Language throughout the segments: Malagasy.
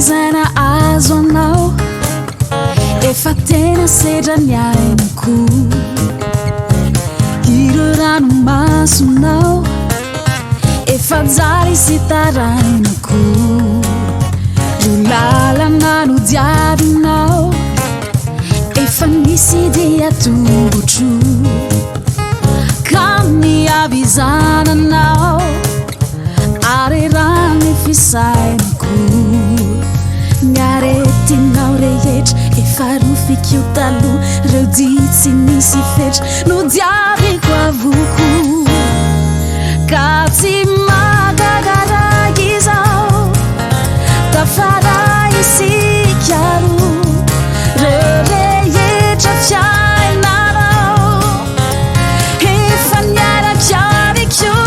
zaina azo anao efa tena sedra ny ainako ireo ranomasonao efa jary sy tarainako io lalana no diabinao efa nisy dia tongotro ka miavizananao ary raha ny fisainako miaretinao rehetra efa rofikio taloha reo ditsy nisy fetra no diaviko avoko ka tsy magagara izao tafaray isikiaro reo rehetra fiainanao efa niarakiarikio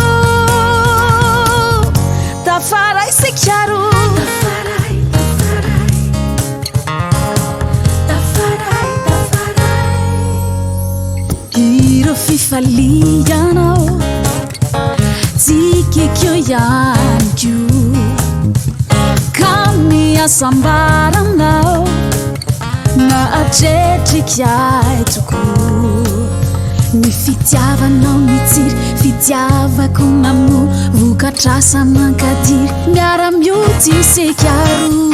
tafaray isikiaro fifalianao tsikekeo ianko ka miasambaranao na atretrikiay toko ny fitiavanao mitsiry fitiavako namo vokatrasa mankadiry miara-mioty isekiaro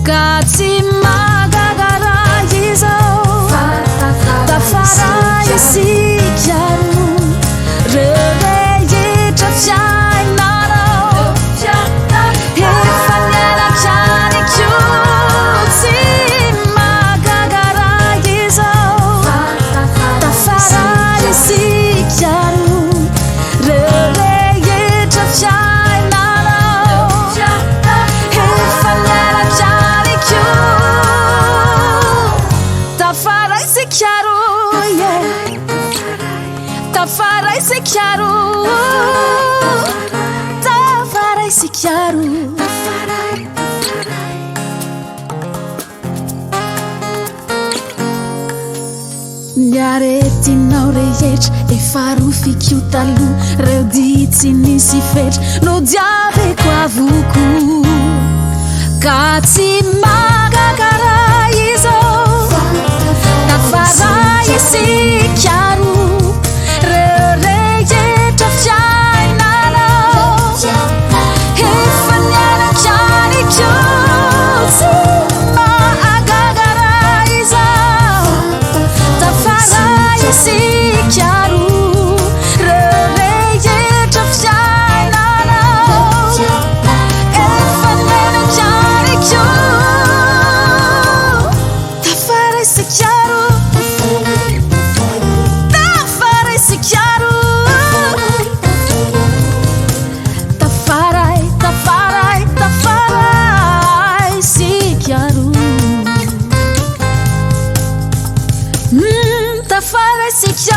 ka tsy magagara izao tafaray isikiaro reo rehetra fiainanao efa niarakiarikio tsy magagara izao tafaray isikiaro reo rehetra fiainanao efa niarakiarikio tafaray isikiaro tafaray isikiaro tafaray isikiaro niaretinao rehetra efa rofikio taloha reo ditsy nisy fetra no diaviko avoko ka tsy magagara izao tafaray isikiaro reo rehetra fiainanao efa niarakiarikio tsy magagara izao tafaray isikiaro reo rehetra fiainanao efa niarakiarikio tafaray isikiaro tafaray isikiaro tafaray tafaray tafaray isikiaro tafaray isikiaro